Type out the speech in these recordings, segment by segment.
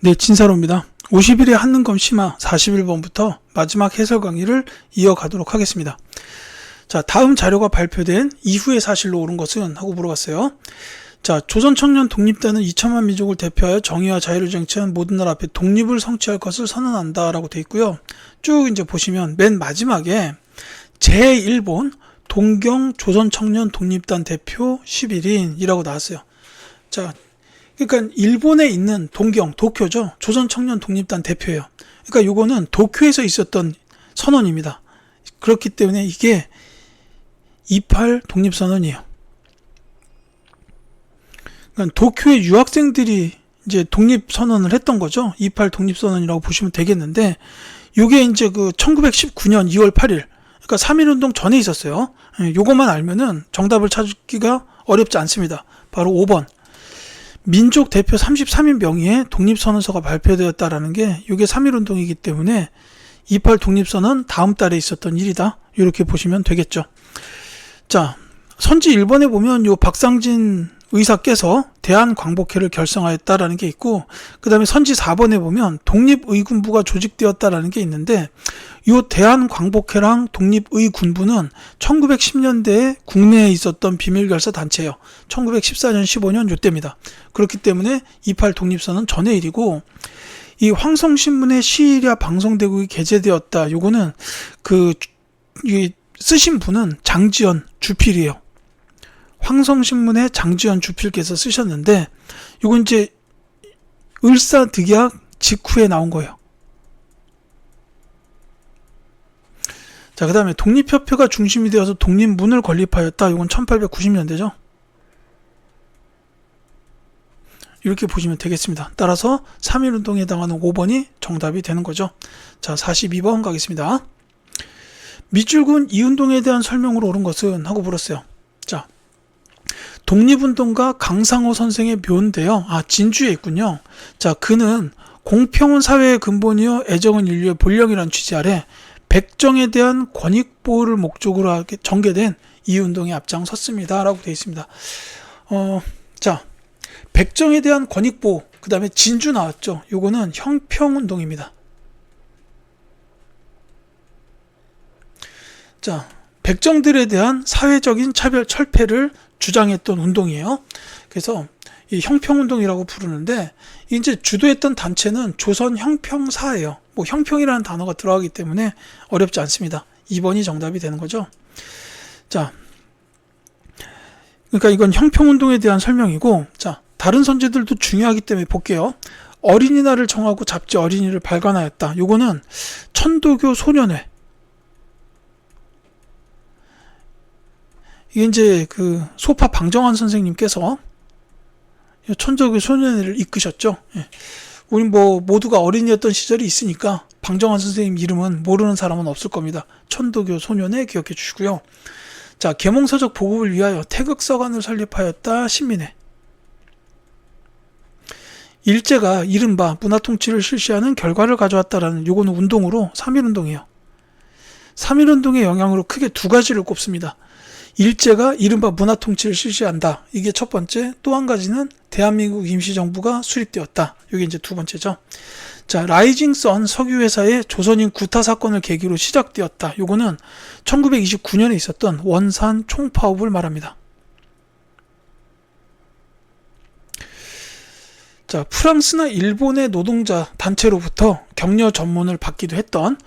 네, 진사로입니다. 50일의 한능검 심화 41번부터 마지막 해설 강의를 이어가도록 하겠습니다. 자, 다음 자료가 발표된 이후의 사실로 옳은 것은? 하고 물어봤어요. 자, 조선청년 독립단은 2천만 민족을 대표하여 정의와 자유를 쟁취한 모든 나라 앞에 독립을 성취할 것을 선언한다 라고 되어 있고요. 쭉 이제 보시면 맨 마지막에 제1본 동경 조선청년 독립단 대표 11인이라고 나왔어요. 자, 그러니까 일본에 있는 동경, 도쿄죠. 조선청년 독립단 대표예요. 그러니까 요거는 도쿄에서 있었던 선언입니다. 그렇기 때문에 이게 28 독립선언이에요. 그러니까 도쿄의 유학생들이 이제 독립선언을 했던 거죠. 28 독립선언이라고 보시면 되겠는데, 요게 이제 그 1919년 2월 8일, 그러니까 3.1운동 전에 있었어요. 요것만 알면은 정답을 찾기가 어렵지 않습니다. 바로 5번. 민족 대표 33인 명의의 독립선언서가 발표되었다라는 게 이게 3.1운동이기 때문에 28 독립선언 다음 달에 있었던 일이다. 이렇게 보시면 되겠죠. 자, 선지 1번에 보면 요 박상진 의사께서 대한광복회를 결성하였다라는 게 있고, 그 다음에 선지 4번에 보면 독립의군부가 조직되었다라는 게 있는데, 요 대한광복회랑 독립의군부는 1910년대에 국내에 있었던 비밀결사 단체예요. 1914년 15년 요때입니다. 그렇기 때문에 28 독립선언 전의 일이고, 이 황성신문에 시일야 방송대국이 게재되었다. 요거는 쓰신 분은 장지연 주필이에요. 황성신문의 장지연 주필께서 쓰셨는데, 요건 이제 을사득약 직후에 나온 거예요. 자, 그 다음에 독립협회가 중심이 되어서 독립문을 건립하였다. 이건 1890년대죠. 이렇게 보시면 되겠습니다. 따라서 3.1운동에 해당하는 5번이 정답이 되는 거죠. 자, 42번 가겠습니다. 밑줄근 이 운동에 대한 설명으로 옳은 것은? 하고 물었어요. 자, 독립운동가 강상호 선생의 묘인데요. 아, 진주에 있군요. 자, 그는 공평한 사회의 근본이요 애정은 인류의 본령이라는 취지 아래 백정에 대한 권익보호를 목적으로 전개된 이 운동에 앞장섰습니다. 라고 되어 있습니다. 자, 백정에 대한 권익보호, 그 다음에 진주 나왔죠. 요거는 형평운동입니다. 자, 백정들에 대한 사회적인 철폐를 주장했던 운동이에요. 그래서 이 형평운동이라고 부르는데, 이제 주도했던 단체는 조선형평사예요. 뭐 형평이라는 단어가 들어가기 때문에 어렵지 않습니다. 2번이 정답이 되는 거죠. 자, 그러니까 이건 형평운동에 대한 설명이고, 자, 다른 선제들도 중요하기 때문에 볼게요. 어린이날을 정하고 잡지 어린이를 발간하였다. 요거는 천도교 소년회. 이게 이제 그 소파 방정환 선생님께서 천도교 소년회를 이끄셨죠. 예. 우리 뭐 모두가 어린이였던 시절이 있으니까 방정환 선생님 이름은 모르는 사람은 없을 겁니다. 천도교 소년회 기억해 주시고요. 자, 계몽서적 보급을 위하여 태극서관을 설립하였다. 신민회. 일제가 이른바 문화통치를 실시하는 결과를 가져왔다라는, 요거는 운동으로 3.1운동이에요. 3.1운동의 영향으로 크게 두 가지를 꼽습니다. 일제가 이른바 문화통치를 실시한다. 이게 첫 번째. 또 한 가지는 대한민국 임시정부가 수립되었다. 이게 이제 두 번째죠. 자, 라이징 선 석유회사의 조선인 구타 사건을 계기로 시작되었다. 요거는 1929년에 있었던 원산 총파업을 말합니다. 자, 프랑스나 일본의 노동자 단체로부터 격려 전문을 받기도 했던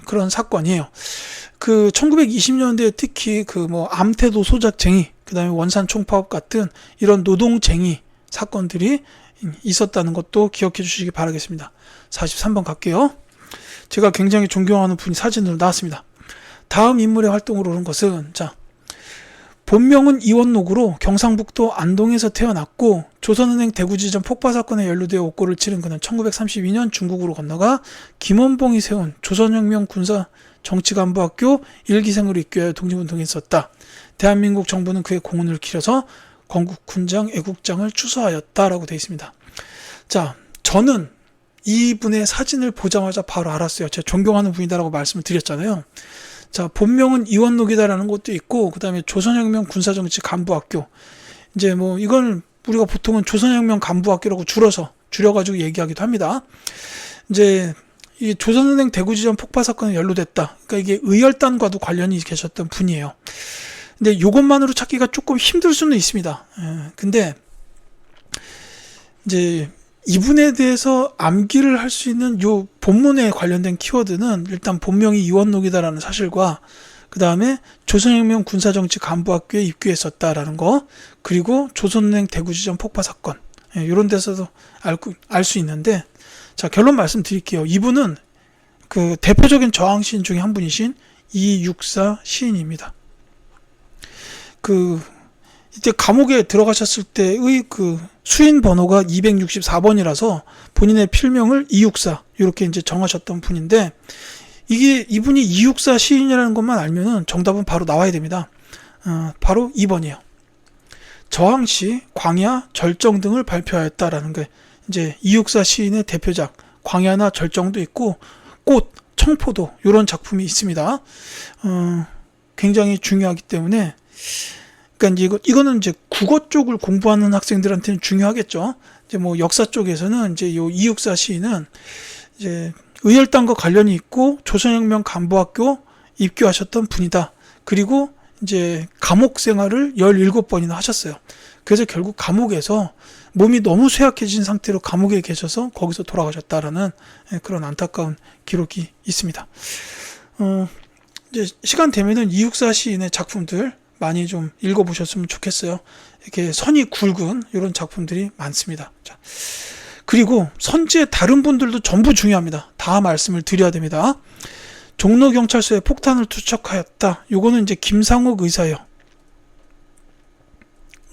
그런 사건이에요. 그 1920년대에 특히 그 뭐 암태도 소작쟁이, 그 다음에 원산 총파업 같은 이런 노동쟁이 사건들이 있었다는 것도 기억해 주시기 바라겠습니다. 43번 갈게요. 제가 굉장히 존경하는 분이 사진으로 나왔습니다. 다음 인물의 활동으로 옳은 것은? 자, 본명은 이원록으로 경상북도 안동에서 태어났고, 조선은행 대구지점 폭파 사건에 연루되어 옥고를 치른 그는 1932년 중국으로 건너가 김원봉이 세운 조선혁명 군사 정치간부학교 1기생으로 입교하여 독립운동했었다. 대한민국 정부는 그의 공헌을 기려서 건국훈장 애국장을 추서하였다라고 되어 있습니다. 자, 저는 이분의 사진을 보자마자 바로 알았어요. 제가 존경하는 분이다라고 말씀을 드렸잖아요. 자, 본명은 이원록이다라는 것도 있고, 그 다음에 조선혁명 군사정치 간부학교. 이제 뭐 이걸 우리가 보통은 조선혁명 간부학교라고 줄여서 줄여가지고 얘기하기도 합니다. 이제 이 조선은행 대구지점 폭파 사건에 연루됐다. 그러니까 이게 의열단과도 관련이 계셨던 분이에요. 근데 이것만으로 찾기가 조금 힘들 수는 있습니다. 근데 이제 이분에 대해서 암기를 할 수 있는 요 본문에 관련된 키워드는 일단 본명이 이원록이다라는 사실과 그 다음에 조선혁명 군사정치 간부학교에 입교했었다라는 거, 그리고 조선은행 대구지점 폭파 사건, 이런 데서도 알 수 있는데, 자, 결론 말씀드릴게요. 이분은 그 대표적인 저항 시인 중에 한 분이신 이육사 시인입니다. 이때 감옥에 들어가셨을 때의 그 수인 번호가 264번이라서 본인의 필명을 이육사 이렇게 이제 정하셨던 분인데, 이분이 이육사 시인이라는 것만 알면은 정답은 바로 나와야 됩니다. 바로 2번이에요. 저항 시, 광야, 절정 등을 발표하였다라는 게 이제 이육사 시인의 대표작 광야나 절정도 있고 꽃, 청포도 이런 작품이 있습니다. 굉장히 중요하기 때문에, 그러니까 이거는 이제 국어 쪽을 공부하는 학생들한테는 중요하겠죠. 이제 뭐 역사 쪽에서는 이제 요 이육사 시인은 이제 의열단과 관련이 있고 조선혁명 간부학교 입교하셨던 분이다. 그리고 이제 감옥 생활을 17번이나 하셨어요. 그래서 결국 감옥에서 몸이 너무 쇠약해진 상태로 감옥에 계셔서 거기서 돌아가셨다라는 그런 안타까운 기록이 있습니다. 이제 시간 되면은 이육사 시인의 작품들 많이 좀 읽어보셨으면 좋겠어요. 이렇게 선이 굵은 이런 작품들이 많습니다. 자, 그리고 선지의 다른 분들도 전부 중요합니다. 다 말씀을 드려야 됩니다. 종로경찰서에 폭탄을 투척하였다. 요거는 이제 김상옥 의사예요.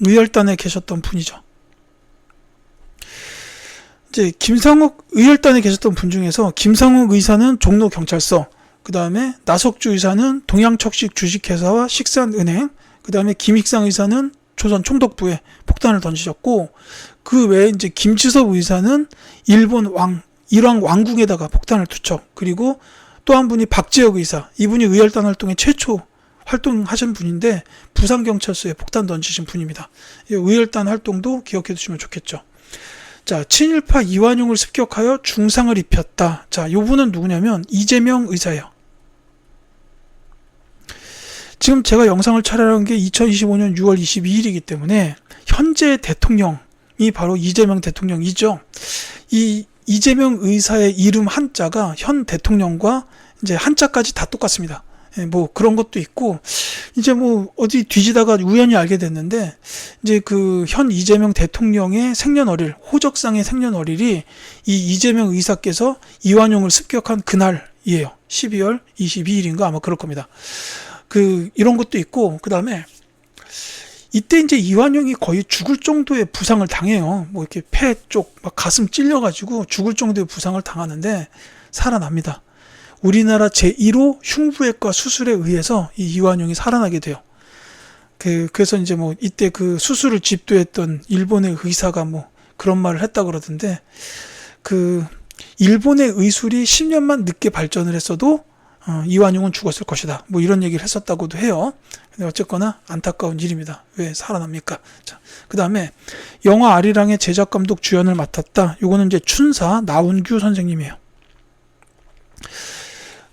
의열단에 계셨던 분이죠. 이제 김상옥 의열단에 계셨던 분 중에서 김상옥 의사는 종로경찰서, 그 다음에 나석주 의사는 동양척식 주식회사와 식산은행, 그 다음에 김익상 의사는 조선 총독부에 폭탄을 던지셨고, 그 외에 이제 김지섭 의사는 일왕 왕궁에다가 폭탄을 투척, 그리고 또 한 분이 박재혁 의사, 이분이 의열단 활동에 최초 활동하신 분인데 부산경찰서에 폭탄 던지신 분입니다. 의열단 활동도 기억해 두시면 좋겠죠. 자, 친일파 이완용을 습격하여 중상을 입혔다. 자, 요 분은 누구냐면 이재명 의사예요. 지금 제가 영상을 촬영한 게 2025년 6월 22일이기 때문에 현재 대통령이 바로 이재명 대통령이죠. 이 이재명 의사의 이름 한자가 현 대통령과 이제 한자까지 다 똑같습니다. 뭐 그런 것도 있고, 이제 뭐 어디 뒤지다가 우연히 알게 됐는데, 이제 그 현 이재명 대통령의 생년월일, 호적상의 생년월일이 이 이재명 의사께서 이완용을 습격한 그날이에요. 12월 22일인가 아마 그럴 겁니다. 이런 것도 있고, 그 다음에 이때 이제 이완용이 거의 죽을 정도의 부상을 당해요. 뭐 이렇게 폐 쪽, 막 가슴 찔려가지고 죽을 정도의 부상을 당하는데 살아납니다. 우리나라 제1호 흉부외과 수술에 의해서 이 이완용이 살아나게 돼요. 그래서 이제 뭐 이때 그 수술을 집도했던 일본의 의사가 뭐 그런 말을 했다 그러던데, 일본의 의술이 10년만 늦게 발전을 했어도 이완용은 죽었을 것이다. 뭐 이런 얘기를 했었다고도 해요. 근데 어쨌거나 안타까운 일입니다. 왜 살아납니까? 자, 그 다음에 영화 아리랑의 제작 감독 주연을 맡았다. 요거는 이제 춘사 나운규 선생님이에요.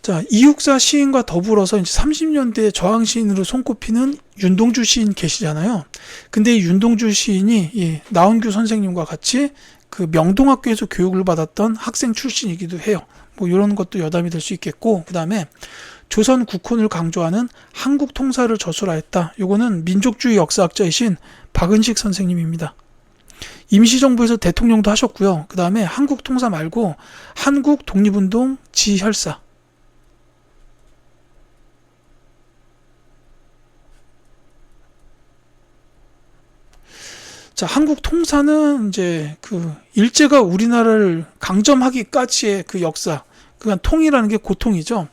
자, 이육사 시인과 더불어서 이제 30년대 저항 시인으로 손꼽히는 윤동주 시인 계시잖아요. 근데 이 윤동주 시인이 이 나운규 선생님과 같이 그 명동학교에서 교육을 받았던 학생 출신이기도 해요. 뭐 이런 것도 여담이 될 수 있겠고, 그 다음에 조선 국혼을 강조하는 한국 통사를 저술하였다. 요거는 민족주의 역사학자이신 박은식 선생님입니다. 임시정부에서 대통령도 하셨고요. 그 다음에 한국 통사 말고 한국 독립운동 지혈사, 자, 한국 통사는 이제 그 일제가 우리나라를 강점하기까지의 그 역사, 그러니까 통이라는 게 고통이죠.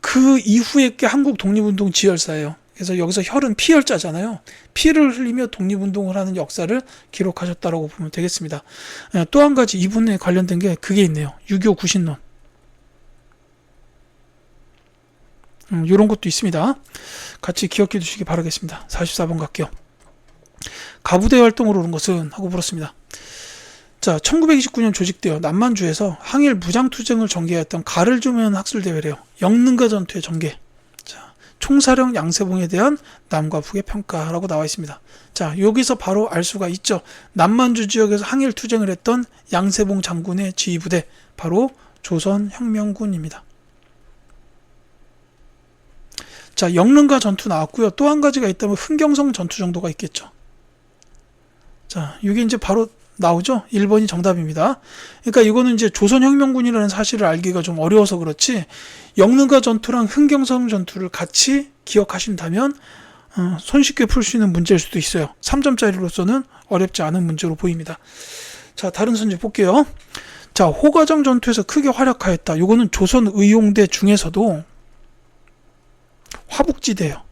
그 이후에 게 한국 독립운동 지혈사예요. 그래서 여기서 혈은 피혈자잖아요. 피를 흘리며 독립운동을 하는 역사를 기록하셨다고 보면 되겠습니다. 또 한 가지 이분에 관련된 게 그게 있네요. 6.25 구신론. 이런 것도 있습니다. 같이 기억해 두시기 바라겠습니다. 44번 갈게요. 가부대 활동으로 오른 것은 하고 물었습니다. 자, 1929년 조직되어 남만주에서 항일 무장투쟁을 전개했던 가를 주면 학술대회래요. 영능가 전투의 전개. 자, 총사령 양세봉에 대한 남과 북의 평가라고 나와 있습니다. 자, 여기서 바로 알 수가 있죠. 남만주 지역에서 항일 투쟁을 했던 양세봉 장군의 지휘부대, 바로 조선혁명군입니다. 자, 영릉가 전투 나왔고요. 또 한 가지가 있다면 흥경성 전투 정도가 있겠죠. 자, 이게 이제 바로 나오죠. 1번이 정답입니다. 그러니까 이거는 이제 조선혁명군이라는 사실을 알기가 좀 어려워서 그렇지, 영릉가 전투랑 흥경성 전투를 같이 기억하신다면 손쉽게 풀 수 있는 문제일 수도 있어요. 3점짜리로서는 어렵지 않은 문제로 보입니다. 자, 다른 문제 볼게요. 자, 호가정 전투에서 크게 활약하였다. 이거는 조선 의용대 중에서도 화북지대예요.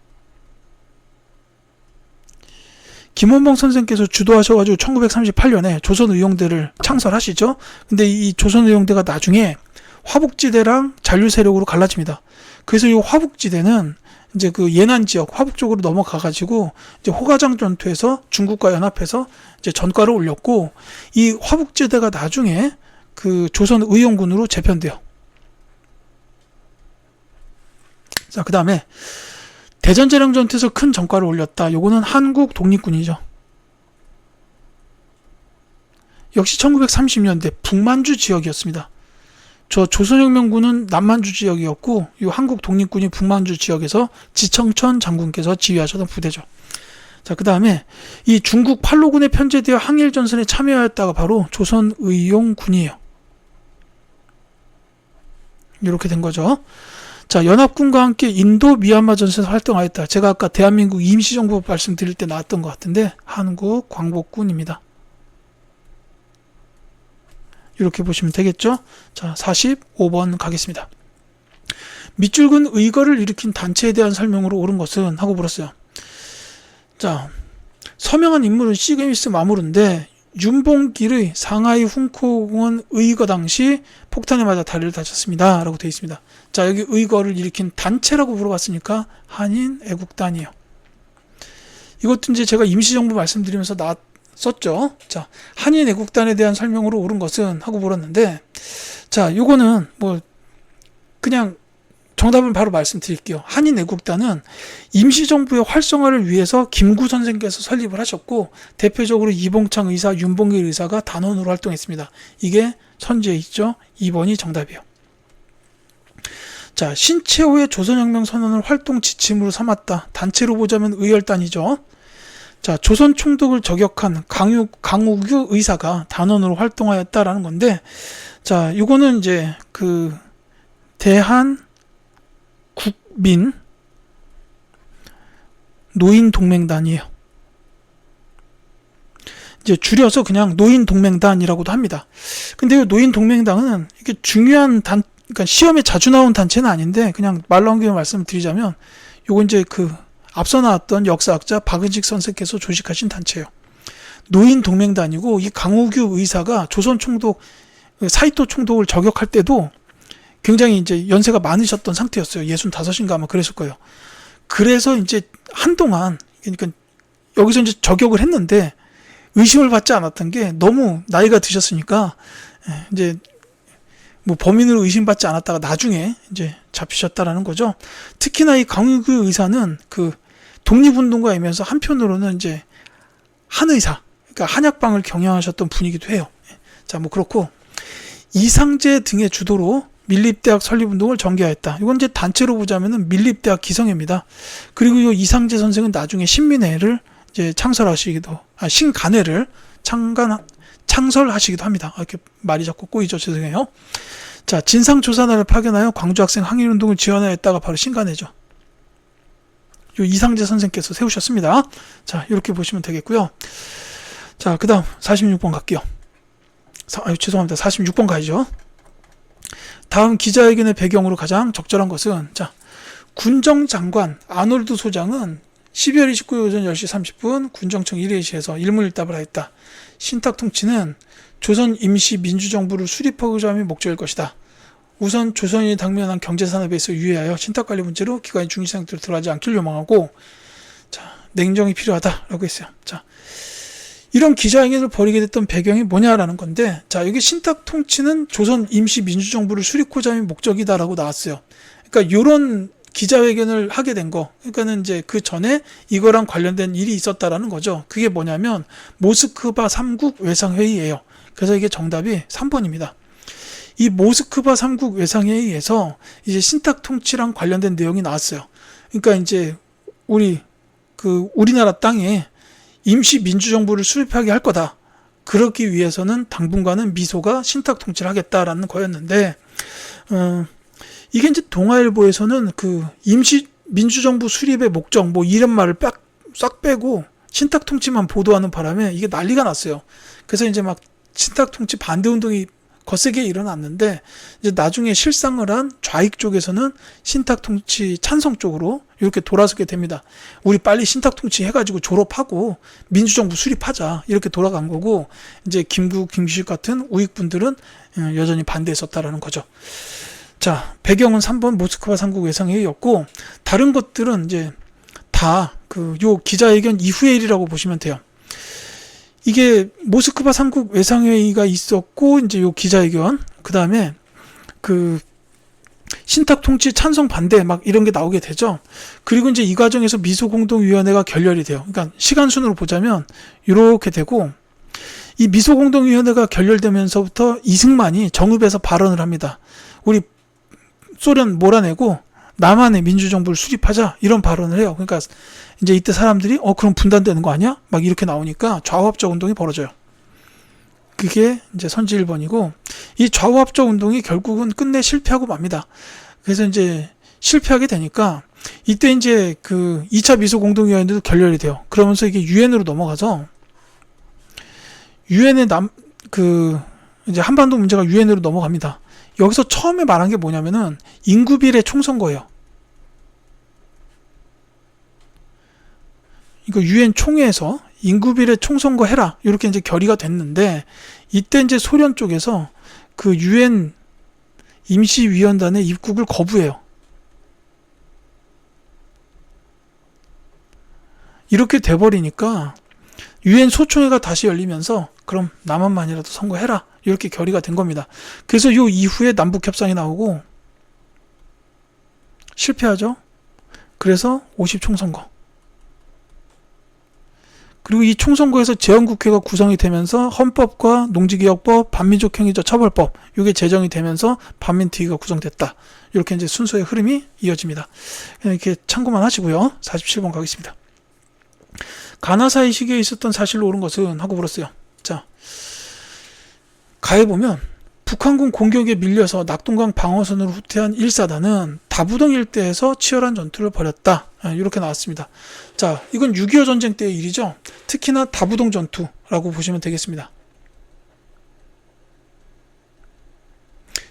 김원봉 선생께서 주도하셔가지고 1938년에 조선의용대를 창설하시죠. 근데 이 조선의용대가 나중에 화북지대랑 잔류세력으로 갈라집니다. 그래서 이 화북지대는 이제 그 예난 지역 화북 쪽으로 넘어가가지고 이제 호가장 전투에서 중국과 연합해서 이제 전과를 올렸고, 이 화북지대가 나중에 그 조선의용군으로 재편돼요. 자, 그 다음에 대전제령 전투에서 큰 전과를 올렸다. 요거는 한국 독립군이죠. 역시 1930년대 북만주 지역이었습니다. 저 조선혁명군은 남만주 지역이었고, 이 한국 독립군이 북만주 지역에서 지청천 장군께서 지휘하셨던 부대죠. 자, 그 다음에 이 중국 팔로군에 편제되어 항일전선에 참여하였다가 바로 조선의용군이에요. 이렇게 된 거죠. 자, 연합군과 함께 인도 미얀마 전선에서 활동하였다. 제가 아까 대한민국 임시정부 말씀드릴 때 나왔던 것 같은데, 한국 광복군입니다. 이렇게 보시면 되겠죠. 자, 45번 가겠습니다. 밑줄근 의거를 일으킨 단체에 대한 설명으로 옳은 것은 하고 물었어요. 자, 서명한 인물은 시그미스 마무르인데 윤봉길의 상하이 훈코공원 의거 당시 폭탄에 맞아 다리를 다쳤습니다 라고 되어 있습니다. 자, 여기 의거를 일으킨 단체라고 물어봤으니까 한인애국단이에요. 이것도 이제 제가 임시정부 말씀드리면서 썼죠. 자, 한인애국단에 대한 설명으로 옳은 것은 하고 물었는데, 자, 요거는 뭐 그냥 정답은 바로 말씀드릴게요. 한인애국단은 임시정부의 활성화를 위해서 김구 선생께서 설립을 하셨고, 대표적으로 이봉창 의사, 윤봉길 의사가 단원으로 활동했습니다. 이게 선지에 있죠. 2번이 정답이에요. 자, 신채호의 조선혁명 선언을 활동 지침으로 삼았다. 단체로 보자면 의열단이죠. 자, 조선 총독을 저격한 강우규 의사가 단원으로 활동하였다라는 건데, 자, 이거는 이제 그 대한 국민 노인동맹단이에요. 이제 줄여서 그냥 노인동맹단이라고도 합니다. 근데 이 노인동맹단은 이게 중요한 그러니까 시험에 자주 나온 단체는 아닌데, 그냥 말 나온 김에 말씀을 드리자면, 요거 이제 그 앞서 나왔던 역사학자 박은식 선생께서 조직하신 단체예요. 노인동맹단이고, 이 강우규 의사가 조선 총독 사이토 총독을 저격할 때도 굉장히 이제 연세가 많으셨던 상태였어요. 65인가 아마 그랬을 거예요. 그래서 이제 한동안, 그러니까 여기서 이제 저격을 했는데 의심을 받지 않았던 게, 너무 나이가 드셨으니까 이제 뭐 범인으로 의심받지 않았다가 나중에 이제 잡히셨다라는 거죠. 특히나 이 강우규 의사는 그 독립운동가이면서 한편으로는 이제 한의사, 그러니까 한약방을 경영하셨던 분이기도 해요. 자, 뭐 그렇고, 이상제 등의 주도로 밀립대학 설립운동을 전개하였다. 이건 이제 단체로 보자면은 밀립대학 기성회입니다. 그리고 이 이상제 선생은 나중에 신민회를 이제 창설하시기도, 신간회를 창설하시기도 합니다. 이렇게 말이 자꾸 꼬이죠. 죄송해요. 자, 진상조사단을 파견하여 광주학생 항일운동을 지원하였다가 바로 신간회죠. 요 이상재 선생께서 세우셨습니다. 자, 이렇게 보시면 되겠고요. 자, 그 다음 46번 갈게요. 죄송합니다. 46번 가야죠. 다음 기자회견의 배경으로 가장 적절한 것은, 자, 군정장관 아놀드 소장은 12월 29일 오전 10시 30분 군정청 1회시에서 일문일답을 하였다. 신탁통치는 조선 임시 민주정부를 수립하고자 함이 목적일 것이다. 우선 조선인이 당면한 경제산업에서 유의하여 신탁관리 문제로 기관의 중시상태로 들어가지 않길 요망하고, 자, 냉정이 필요하다라고 했어요. 자, 이런 기자회견을 벌이게 됐던 배경이 뭐냐라는 건데, 자, 여기 신탁 통치는 조선 임시 민주정부를 수립하자 는 목적이다라고 나왔어요. 그러니까 요런 기자회견을 하게 된 거, 그러니까는 이제 그 전에 이거랑 관련된 일이 있었다라는 거죠. 그게 뭐냐면 모스크바 3국 외상회의예요. 그래서 이게 정답이 3번입니다. 이 모스크바 3국 외상회의에서 이제 신탁 통치랑 관련된 내용이 나왔어요. 그러니까 이제 우리나라 땅에 임시 민주정부를 수립하게 할 거다. 그러기 위해서는 당분간은 미소가 신탁 통치를 하겠다라는 거였는데, 이게 이제 동아일보에서는 그 임시 민주정부 수립의 목적 뭐 이런 말을 싹 빼고 신탁 통치만 보도하는 바람에 이게 난리가 났어요. 그래서 이제 막 신탁 통치 반대 운동이 거세게 일어났는데, 이제 나중에 실상을 한 좌익 쪽에서는 신탁 통치 찬성 쪽으로 이렇게 돌아서게 됩니다. 우리 빨리 신탁 통치 해가지고 졸업하고 민주정부 수립하자, 이렇게 돌아간 거고, 이제 김구, 김기식 같은 우익분들은 여전히 반대했었다라는 거죠. 자, 배경은 3번 모스크바 3국 외상회의였고, 다른 것들은 이제 다 요 기자회견 이후의 일이라고 보시면 돼요. 이게 모스크바 3국 외상회의가 있었고, 이제 요 기자회견, 그 다음에 그 신탁 통치 찬성 반대 막 이런 게 나오게 되죠. 그리고 이제 이 과정에서 미소공동위원회가 결렬이 돼요. 그러니까 시간순으로 보자면 이렇게 되고, 이 미소공동위원회가 결렬되면서부터 이승만이 정읍에서 발언을 합니다. 우리 소련 몰아내고 남한의 민주정부를 수립하자, 이런 발언을 해요. 그러니까 이제 이때 사람들이 그럼 분단되는 거 아니야? 막 이렇게 나오니까 좌우합작 운동이 벌어져요. 그게 이제 선지 1번이고, 이 좌우합작 운동이 결국은 끝내 실패하고 맙니다. 그래서 이제 실패하게 되니까 이때 이제 그 2차 미소공동위원회도 결렬이 돼요. 그러면서 이게 유엔으로 넘어가서 유엔의 이제 한반도 문제가 유엔으로 넘어갑니다. 여기서 처음에 말한 게 뭐냐면은 인구비례 총선거예요. 이거 유엔 총회에서 인구비례 총선거 해라, 이렇게 이제 결의가 됐는데, 이때 이제 소련 쪽에서 그 유엔 임시위원단의 입국을 거부해요. 이렇게 돼버리니까 유엔 소총회가 다시 열리면서 그럼 남한만이라도 선거해라, 이렇게 결의가 된 겁니다. 그래서 요 이후에 남북협상이 나오고 실패하죠. 그래서 50 총선거. 그리고 이 총선거에서 제헌국회가 구성이 되면서 헌법과 농지개혁법, 반민족행위자 처벌법, 이게 제정이 되면서 반민특위가 구성됐다. 이렇게 이제 순서의 흐름이 이어집니다. 이렇게 참고만 하시고요. 47번 가겠습니다. 가나사이 시기에 있었던 사실로 옳은 것은 하고 물었어요. 자, 가에 보면 북한군 공격에 밀려서 낙동강 방어선으로 후퇴한 1사단은 다부동 일대에서 치열한 전투를 벌였다. 이렇게 나왔습니다. 자, 이건 6.25 전쟁 때의 일이죠. 특히나 다부동 전투라고 보시면 되겠습니다.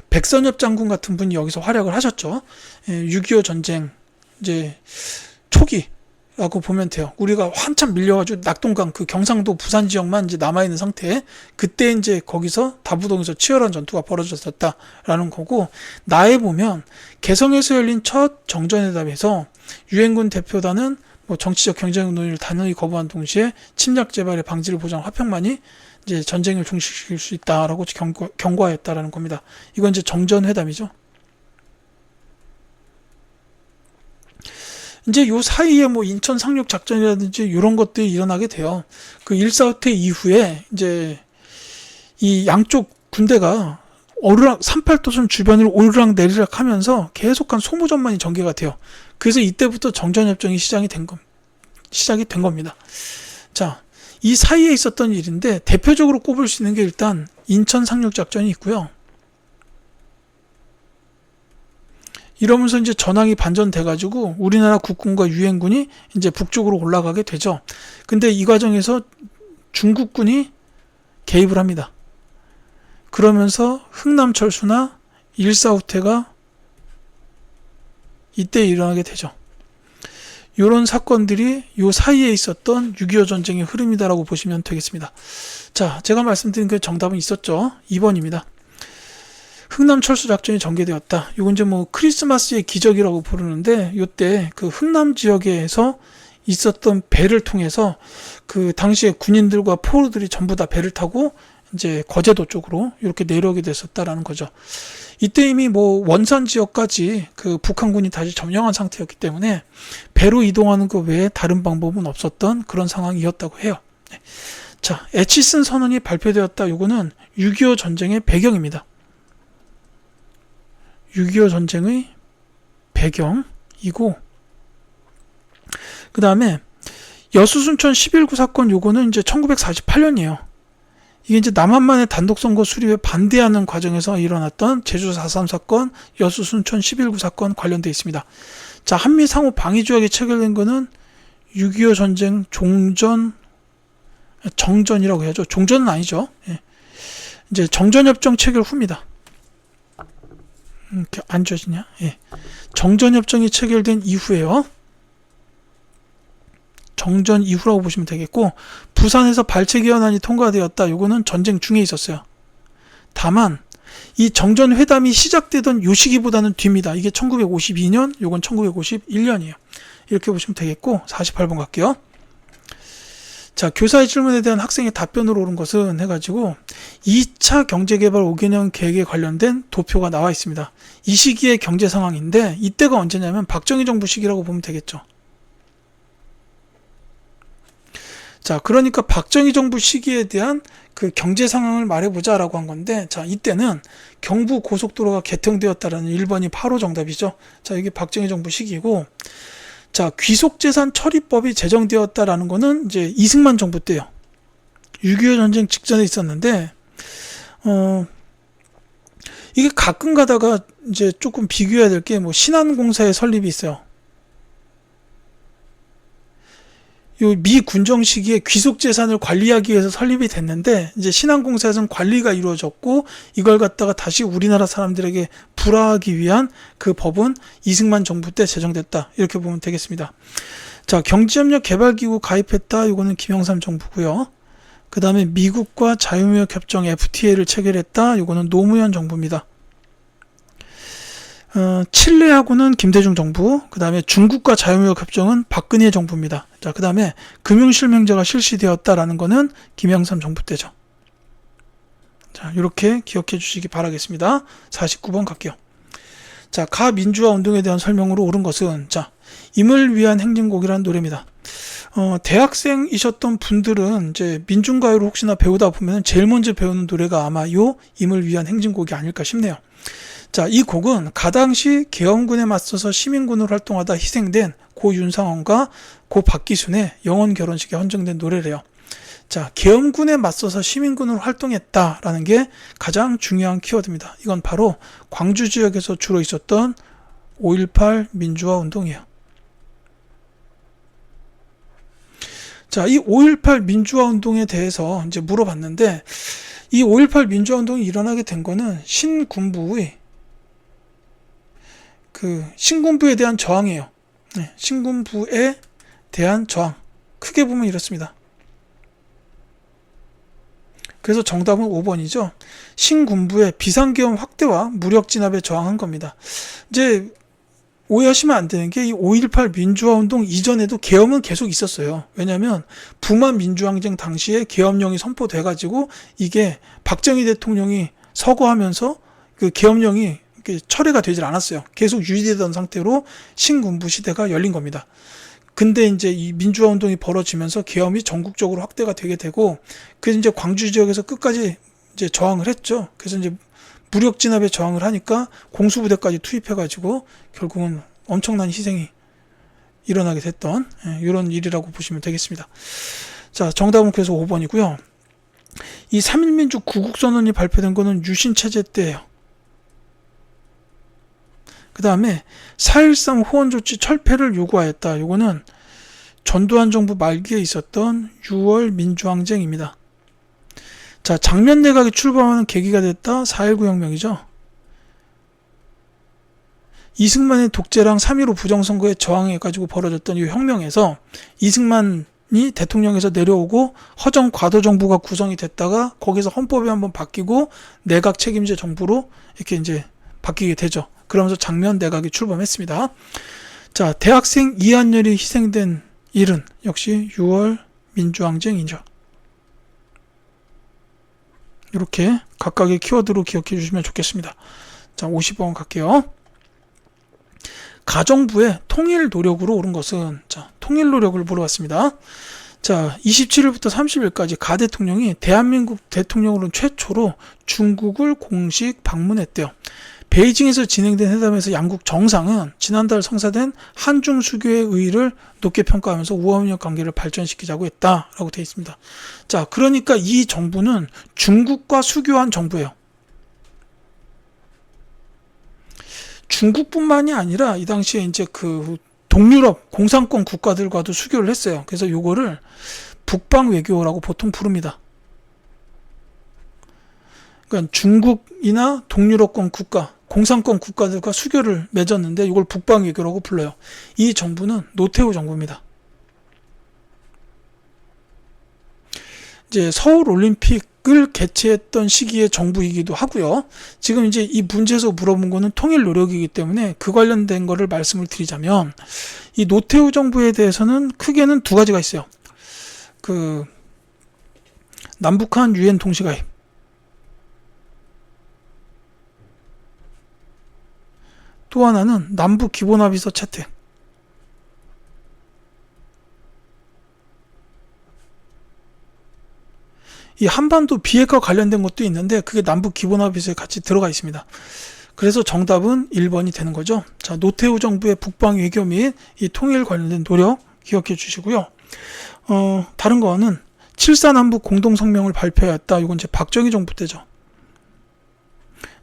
백선엽 장군 같은 분이 여기서 활약을 하셨죠. 6.25 전쟁 이제 초기라고 보면 돼요. 우리가 한참 밀려가지고 낙동강 그 경상도 부산 지역만 이제 남아있는 상태에, 그때 이제 거기서 다부동에서 치열한 전투가 벌어졌었다라는 거고, 나에 보면 개성에서 열린 첫 정전회담에서 유엔군 대표단은 뭐 정치적 경쟁 논의를 단호히 거부한 동시에 침략 재발의 방지를 보장한 화평만이 이제 전쟁을 종식시킬 수 있다라고 경고하였다라는 겁니다. 이건 이제 정전회담이죠. 이제 요 사이에 뭐 인천 상륙 작전이라든지 이런 것들이 일어나게 돼요. 그 1.4후퇴 이후에 이제 이 양쪽 군대가 오르락 38도선 주변을 오르락 내리락 하면서 계속한 소모전만이 전개가 돼요. 그래서 이때부터 정전협정이 시작이 된 겁니다. 자, 이 사이에 있었던 일인데 대표적으로 꼽을 수 있는 게 일단 인천 상륙 작전이 있고요. 이러면서 이제 전황이 반전돼가지고 우리나라 국군과 유엔군이 이제 북쪽으로 올라가게 되죠. 근데 이 과정에서 중국군이 개입을 합니다. 그러면서 흥남철수나 1.4후퇴가 이때 일어나게 되죠. 이런 사건들이 요 사이에 있었던 6.25 전쟁의 흐름이다라고 보시면 되겠습니다. 자, 제가 말씀드린 그 정답은 있었죠. 2번입니다. 흥남철수 작전이 전개되었다. 이건 이제 뭐 크리스마스의 기적이라고 부르는데, 요때 그 흥남 지역에서 있었던 배를 통해서 그 당시에 군인들과 포로들이 전부 다 배를 타고 이제 거제도 쪽으로 이렇게 내려오게 됐었다라는 거죠. 이때 이미 뭐 원산 지역까지 그 북한군이 다시 점령한 상태였기 때문에 배로 이동하는 것 외에 다른 방법은 없었던 그런 상황이었다고 해요. 자, 에치슨 선언이 발표되었다. 요거는 6.25 전쟁의 배경입니다. 6.25 전쟁의 배경이고, 그 다음에 여수순천 11구 사건 요거는 이제 1948년이에요. 이게 이제 남한만의 단독선거 수립에 반대하는 과정에서 일어났던 제주 4.3 사건, 여수 순천 11구 사건 관련되어 있습니다. 자, 한미 상호 방위 조약이 체결된 거는 6.25 전쟁 정전이라고 해야죠. 종전은 아니죠. 예. 이제 정전협정 체결 후입니다. 이렇게 안 져지냐? 예. 정전협정이 체결된 이후에요. 정전 이후라고 보시면 되겠고, 부산에서 발췌개헌안이 통과되었다. 요거는 전쟁 중에 있었어요. 다만 이 정전회담이 시작되던 요 시기보다는 뒤입니다. 이게 1952년, 요건 1951년이에요. 이렇게 보시면 되겠고, 48번 갈게요. 자, 교사의 질문에 대한 학생의 답변으로 오른 것은 해가지고 2차 경제개발 5개년 계획에 관련된 도표가 나와 있습니다. 이 시기의 경제 상황인데 이때가 언제냐면 박정희 정부 시기라고 보면 되겠죠. 자, 그러니까 박정희 정부 시기에 대한 그 경제 상황을 말해보자라고 한 건데, 자, 이때는 경부 고속도로가 개통되었다라는 1번이 8호 정답이죠. 자, 이게 박정희 정부 시기고, 자, 귀속재산 처리법이 제정되었다라는 거는 이제 이승만 정부 때요. 6.25 전쟁 직전에 있었는데, 이게 가끔 가다가 이제 조금 비교해야 될 게 뭐 신안공사의 설립이 있어요. 요 미 군정 시기에 귀속 재산을 관리하기 위해서 설립이 됐는데 이제 신안공사에서는 관리가 이루어졌고 이걸 갖다가 다시 우리나라 사람들에게 불화하기 위한 그 법은 이승만 정부 때 제정됐다. 이렇게 보면 되겠습니다. 자, 경제협력 개발기구 가입했다. 이거는 김영삼 정부고요. 그 다음에 미국과 자유무역 협정 FTA를 체결했다. 이거는 노무현 정부입니다. 칠레하고는 김대중 정부, 그 다음에 중국과 자유무역 협정은 박근혜 정부입니다. 자, 그 다음에 금융실명제가 실시되었다라는 거는 김영삼 정부 때죠. 자, 이렇게 기억해 주시기 바라겠습니다. 49번 갈게요. 자, 가민주화 운동에 대한 설명으로 옳은 것은, 자, 임을 위한 행진곡이라는 노래입니다. 대학생이셨던 분들은 이제 민중가요를 혹시나 배우다 보면 제일 먼저 배우는 노래가 아마 요 임을 위한 행진곡이 아닐까 싶네요. 자, 이 곡은 가당시 계엄군에 맞서서 시민군으로 활동하다 희생된 고 윤상원과 고 박기순의 영혼 결혼식에 헌정된 노래래요. 자, 계엄군에 맞서서 시민군으로 활동했다라는 게 가장 중요한 키워드입니다. 이건 바로 광주 지역에서 주로 있었던 5.18 민주화 운동이에요. 자, 이 5.18 민주화 운동에 대해서 이제 물어봤는데, 이 5.18 민주화 운동이 일어나게 된 거는 신군부에 대한 저항이에요. 네, 신군부에 대한 저항. 크게 보면 이렇습니다. 그래서 정답은 5번이죠. 신군부의 비상계엄 확대와 무력 진압에 저항한 겁니다. 이제 오해하시면 안 되는 게 이 5.18 민주화 운동 이전에도 계엄은 계속 있었어요. 왜냐하면 부만 민주항쟁 당시에 계엄령이 선포돼가지고 이게 박정희 대통령이 서거하면서 그 계엄령이 철회가 되질 않았어요. 계속 유지되던 상태로 신군부 시대가 열린 겁니다. 근데 이제 이 민주화 운동이 벌어지면서 계엄이 전국적으로 확대가 되게 되고, 그래서 이제 광주 지역에서 끝까지 이제 저항을 했죠. 그래서 이제 무력 진압에 저항을 하니까 공수부대까지 투입해가지고 결국은 엄청난 희생이 일어나게 됐던 이런 일이라고 보시면 되겠습니다. 자, 정답은 그래서 5번이고요. 이 3.1민주 구국선언이 발표된 거는 유신체제 때예요. 그 다음에 4.13 호원조치 철폐를 요구하였다. 요거는 전두환 정부 말기에 있었던 6월 민주항쟁입니다. 자, 장면 내각이 출범하는 계기가 됐다. 4.19 혁명이죠. 이승만의 독재랑 3.15 부정선거에 저항해가지고 벌어졌던 이 혁명에서 이승만이 대통령에서 내려오고 허정 과도 정부가 구성이 됐다가 거기서 헌법이 한번 바뀌고 내각 책임제 정부로 이렇게 이제 바뀌게 되죠. 그러면서 장면 내각이 출범했습니다. 자, 대학생 이한열이 희생된 일은 역시 6월 민주항쟁이죠. 이렇게 각각의 키워드로 기억해 주시면 좋겠습니다. 자, 50번 갈게요. 가정부의 통일 노력으로 오른 것은, 자, 통일 노력을 물어봤습니다. 자, 27일부터 30일까지 가 대통령이 대한민국 대통령으로는 최초로 중국을 공식 방문했대요. 베이징에서 진행된 회담에서 양국 정상은 지난달 성사된 한중 수교의 의의를 높게 평가하면서 우호협력 관계를 발전시키자고 했다라고 되어 있습니다. 자, 그러니까 이 정부는 중국과 수교한 정부예요. 중국뿐만이 아니라 이 당시에 이제 그 동유럽 공산권 국가들과도 수교를 했어요. 그래서 요거를 북방 외교라고 보통 부릅니다. 그러니까 중국이나 동유럽권 국가, 공산권 국가들과 수교를 맺었는데 이걸 북방 외교라고 불러요. 이 정부는 노태우 정부입니다. 이제 서울 올림픽을 개최했던 시기의 정부이기도 하고요. 지금 이제 이 문제에서 물어본 거는 통일 노력이기 때문에 그 관련된 거를 말씀을 드리자면, 이 노태우 정부에 대해서는 크게는 두 가지가 있어요. 그 남북한 유엔 동시가입, 또 하나는 남북 기본합의서 채택. 이 한반도 비핵화 관련된 것도 있는데 그게 남북 기본합의서에 같이 들어가 있습니다. 그래서 정답은 1번이 되는 거죠. 자, 노태우 정부의 북방 외교 및 이 통일 관련된 노력 기억해 주시고요. 다른 거는 7.4 남북 공동성명을 발표했다. 이건 이제 박정희 정부 때죠.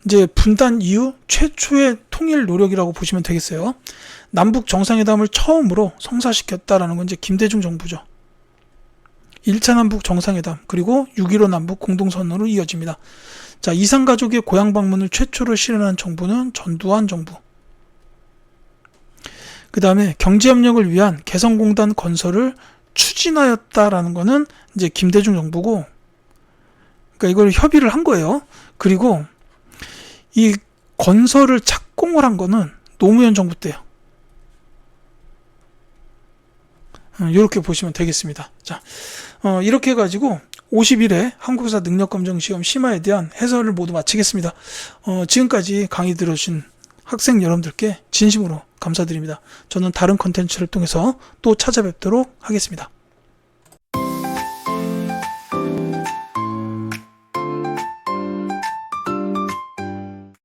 이제 분단 이후 최초의 통일 노력이라고 보시면 되겠어요. 남북 정상회담을 처음으로 성사시켰다라는 건 이제 김대중 정부죠. 1차 남북 정상회담, 그리고 6.15 남북 공동선언으로 이어집니다. 자, 이산가족의 고향 방문을 최초로 실현한 정부는 전두환 정부. 그 다음에 경제협력을 위한 개성공단 건설을 추진하였다라는 거는 이제 김대중 정부고, 그러니까 이걸 협의를 한 거예요. 그리고 이 건설을 착공을 한 거는 노무현 정부 때요. 이렇게 보시면 되겠습니다. 자, 이렇게 해가지고 50일의 한국사 능력검정시험 심화에 대한 해설을 모두 마치겠습니다. 지금까지 강의 들어주신 학생 여러분들께 진심으로 감사드립니다. 저는 다른 컨텐츠를 통해서 또 찾아뵙도록 하겠습니다.